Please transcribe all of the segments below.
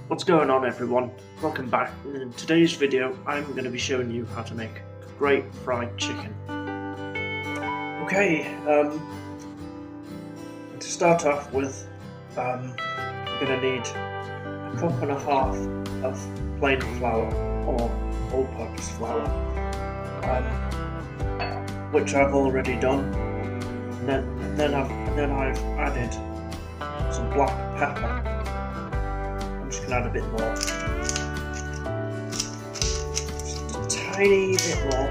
What's going on, everyone? Welcome back. In today's video I'm going to be showing you how to make great fried chicken. Okay, to start off with, you're going to need a cup and a half of plain flour or all-purpose flour, which I've already done. Then I've added some black pepper. I'm just going to add a bit more, just a tiny bit more.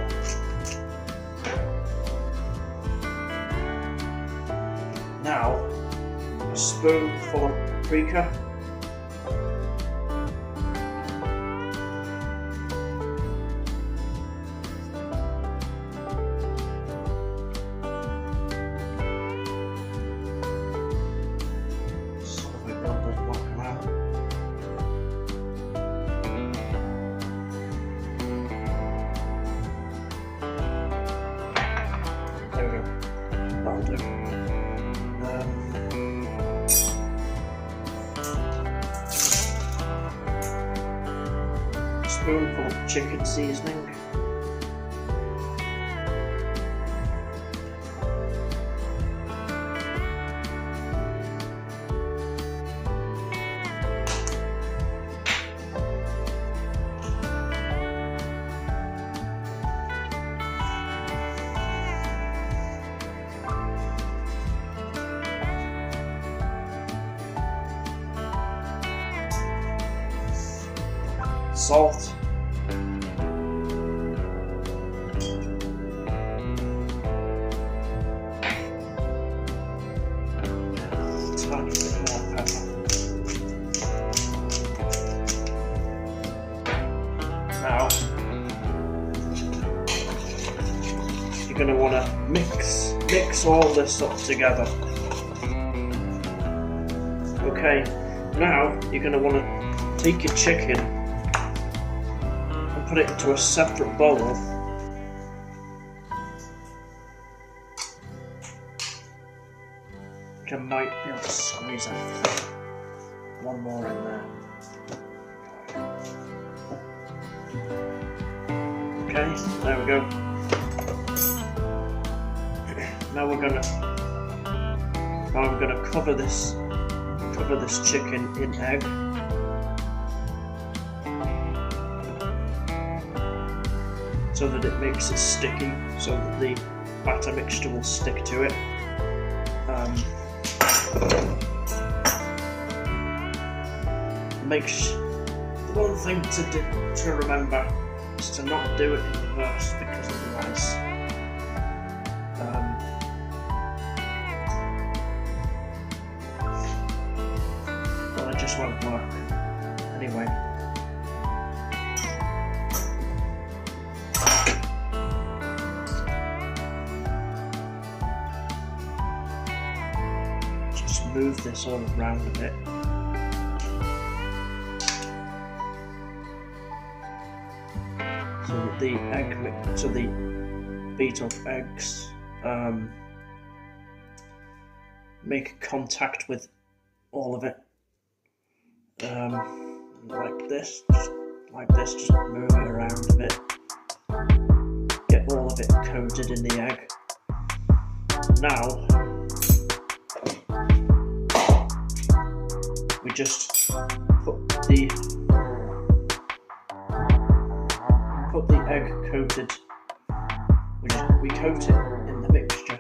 Now, a spoonful of paprika. There we go. That'll do. Spoonful of chicken seasoning. Salt. Tiny bit more pepper. Now, you're going to want to mix all this up together. Okay, now you're going to want to take your chicken and put it into a separate bowl. Which I might be able to squeeze out. One more in there. Okay, there we go. Now we're gonna cover this chicken in egg. So that it makes it sticky, so that the batter mixture will stick to it. The one thing to remember is to not do it in reverse, because otherwise well, it just won't work. Anyway. Move this all around a bit. So that the the beat up eggs make contact with all of it. Like this, just move it around a bit. Get all of it coated in the egg. Now, we just put the egg coated. We coat it in the mixture.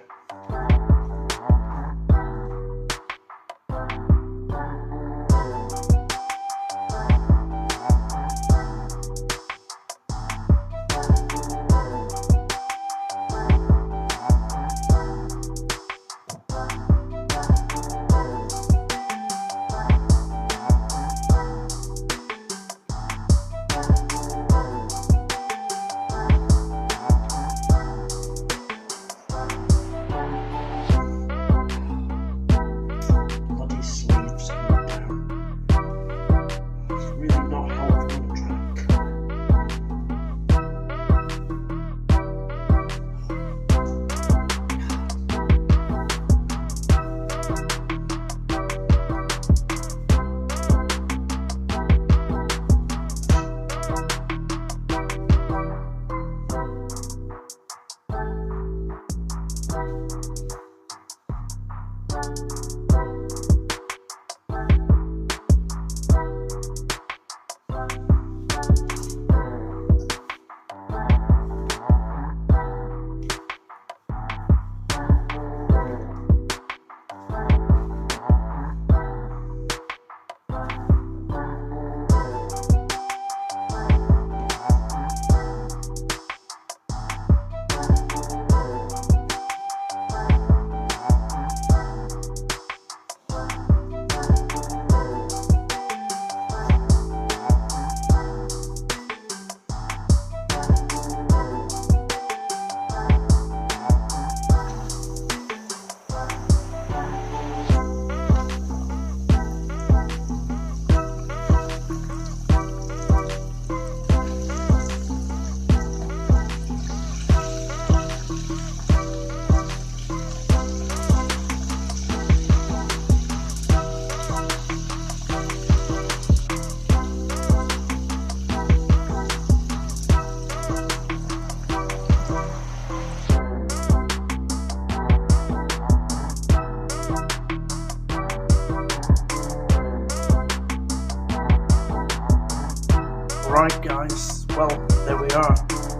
Alright guys, well, there we are.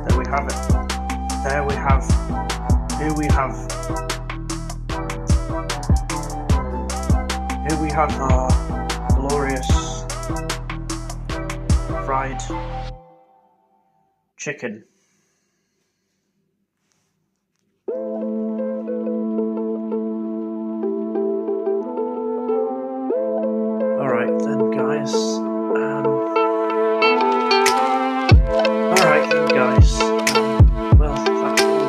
There we have it. Here we have our glorious fried chicken. Alright then guys, well, that's all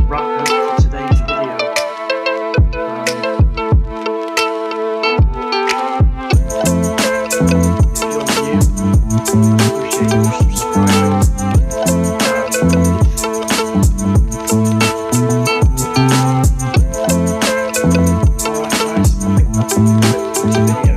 wrap up for today's video. If you're new, appreciate your subscribing. Alright guys, I think that's it for this video.